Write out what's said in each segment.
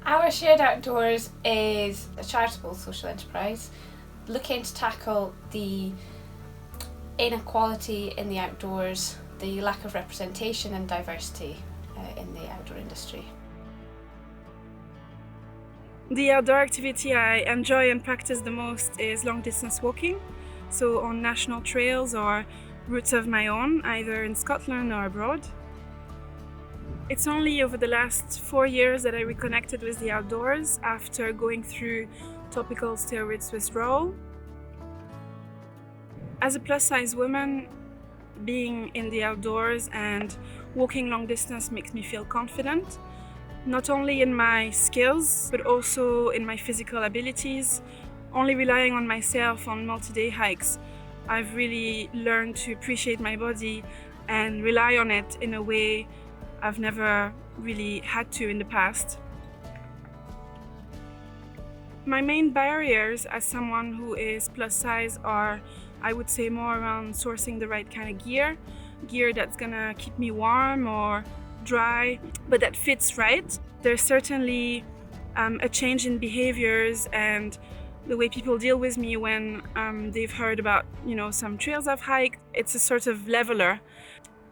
Our Shared Outdoors is a charitable social enterprise looking to tackle the inequality in the outdoors, the lack of representation and diversity in the outdoor industry. The outdoor activity I enjoy and practice the most is long distance walking, so on national trails or routes of my own, either in Scotland or abroad. It's only over the last 4 years that I reconnected with the outdoors after going through topical steroids withdrawal. As a plus-size woman, being in the outdoors and walking long distance makes me feel confident, not only in my skills, but also in my physical abilities. Only relying on myself on multi-day hikes, I've really learned to appreciate my body and rely on it in a way I've never really had to in the past. My main barriers as someone who is plus size are, I would say, more around sourcing the right kind of gear that's gonna keep me warm or dry, but that fits right. There's certainly a change in behaviors and the way people deal with me when they've heard about, some trails I've hiked. It's a sort of leveler,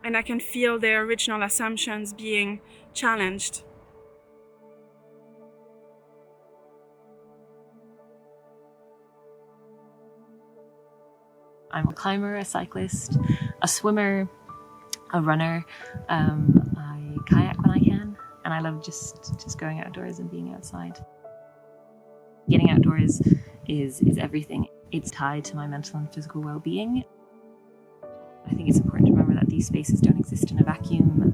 and I can feel their original assumptions being challenged. I'm a climber, a cyclist, a swimmer, a runner. I kayak when I can, and I love just going outdoors and being outside. Getting outdoors is everything. It's tied to my mental and physical well-being. I think it's important to remember that these spaces don't exist in a vacuum,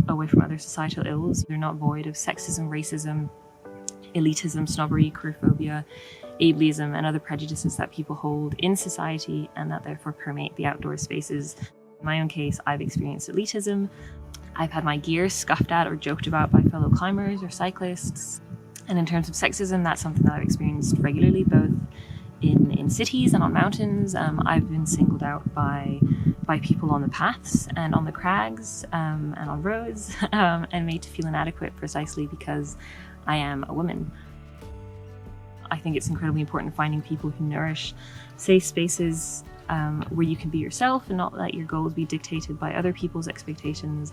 away from other societal ills. They're not void of sexism, racism, elitism, snobbery, queerphobia, ableism, and other prejudices that people hold in society and that therefore permeate the outdoor spaces. In my own case, I've experienced elitism. I've had my gear scoffed at or joked about by fellow climbers or cyclists. And in terms of sexism, that's something that I've experienced regularly, both in cities and on mountains. I've been singled out by people on the paths and on the crags and on roads and made to feel inadequate precisely because I am a woman. I think it's incredibly important finding people who nourish safe spaces where you can be yourself and not let your goals be dictated by other people's expectations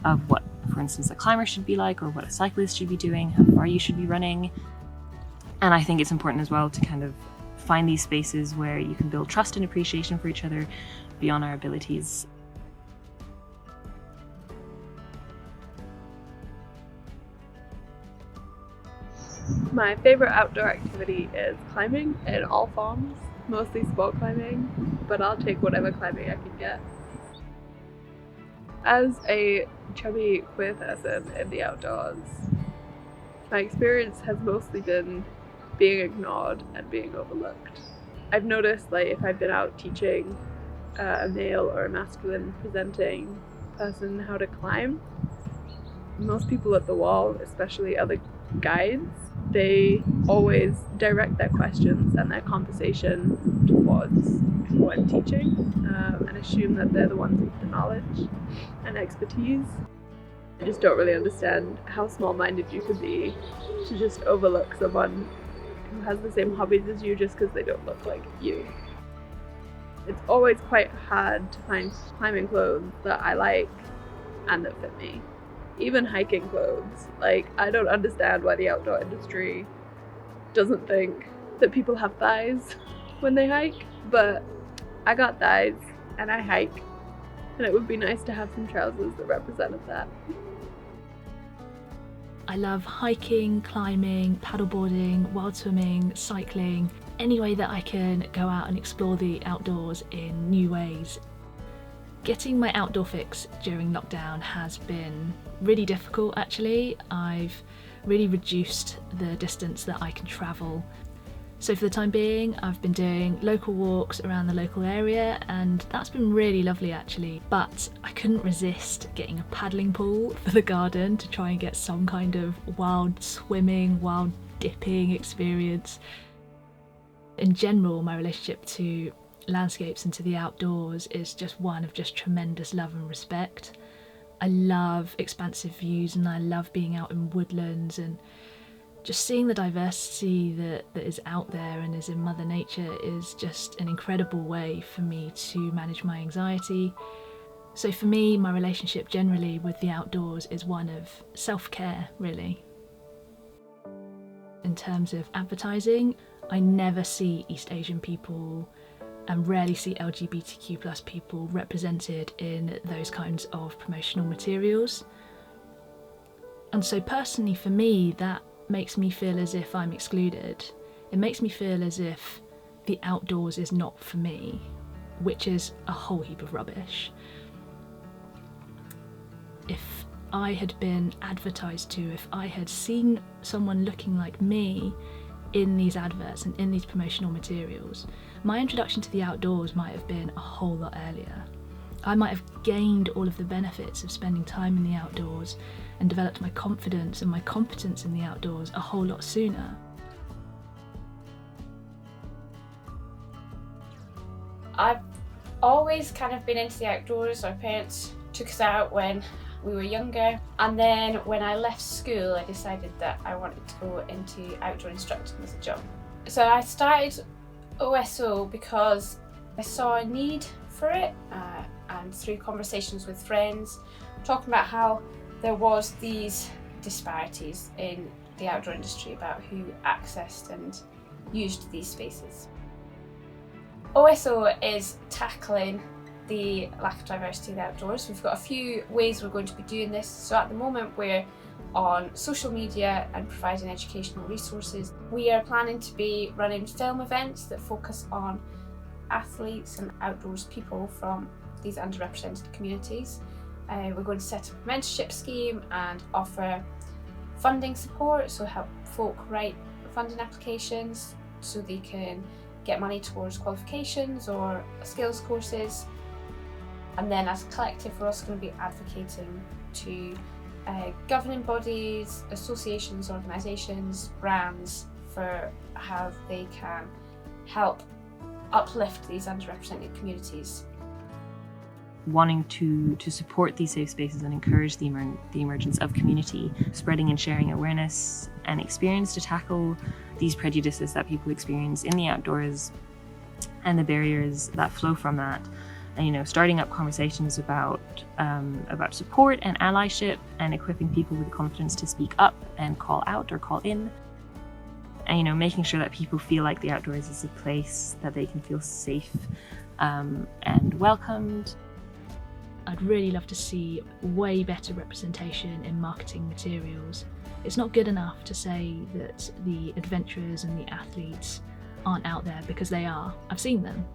of what, for instance, a climber should be like or what a cyclist should be doing, how far you should be running. And I think it's important as well to kind of find these spaces where you can build trust and appreciation for each other beyond our abilities. My favorite outdoor activity is climbing in all forms, mostly sport climbing, but I'll take whatever climbing I can get. As a chubby queer person in the outdoors, my experience has mostly been being ignored and being overlooked. I've noticed, if I've been out teaching a male or a masculine presenting person how to climb, most people at the wall, especially other guides, they always direct their questions and their conversation towards who I'm teaching and assume that they're the ones with the knowledge and expertise. I just don't really understand how small-minded you could be to just overlook someone who has the same hobbies as you just because they don't look like you. It's always quite hard to find climbing clothes that I like and that fit me. Even hiking clothes. I don't understand why the outdoor industry doesn't think that people have thighs when they hike, but I got thighs and I hike, and it would be nice to have some trousers that represented that. I love hiking, climbing, paddleboarding, wild swimming, cycling, any way that I can go out and explore the outdoors in new ways. Getting my outdoor fix during lockdown has been really difficult actually. I've really reduced the distance that I can travel. So for the time being, I've been doing local walks around the local area, and that's been really lovely actually. But I couldn't resist getting a paddling pool for the garden to try and get some kind of wild swimming, wild dipping experience. In general, my relationship to landscapes and to the outdoors is just one of just tremendous love and respect. I love expansive views and I love being out in woodlands and Just seeing the diversity that is out there and is in Mother Nature is just an incredible way for me to manage my anxiety. So for me, my relationship generally with the outdoors is one of self-care, really. In terms of advertising, I never see East Asian people and rarely see LGBTQ+ people represented in those kinds of promotional materials. And so personally for me, that makes me feel as if I'm excluded. It makes me feel as if the outdoors is not for me, which is a whole heap of rubbish. If I had been advertised to, if I had seen someone looking like me in these adverts and in these promotional materials, my introduction to the outdoors might have been a whole lot earlier. I might have gained all of the benefits of spending time in the outdoors and developed my confidence and my competence in the outdoors a whole lot sooner. I've always kind of been into the outdoors. Our parents took us out when we were younger, and then when I left school I decided that I wanted to go into outdoor instructing as a job. So I started OSO because I saw a need for it, and through conversations with friends talking about how there was these disparities in the outdoor industry about who accessed and used these spaces. OSO is tackling the lack of diversity in the outdoors. We've got a few ways we're going to be doing this. So at the moment we're on social media and providing educational resources. We are planning to be running film events that focus on athletes and outdoors people from these underrepresented communities. We're going to set up a mentorship scheme and offer funding support, so help folk write funding applications so they can get money towards qualifications or skills courses. And then as a collective we're also going to be advocating to governing bodies, associations, organisations, brands for how they can help uplift these underrepresented communities. Wanting to support these safe spaces and encourage the emergence of community, spreading and sharing awareness and experience to tackle these prejudices that people experience in the outdoors and the barriers that flow from that. And starting up conversations about support and allyship, and equipping people with the confidence to speak up and call out or call in, and making sure that people feel like the outdoors is a place that they can feel safe and welcomed. I'd really love to see way better representation in marketing materials. It's not good enough to say that the adventurers and the athletes aren't out there, because they are. I've seen them.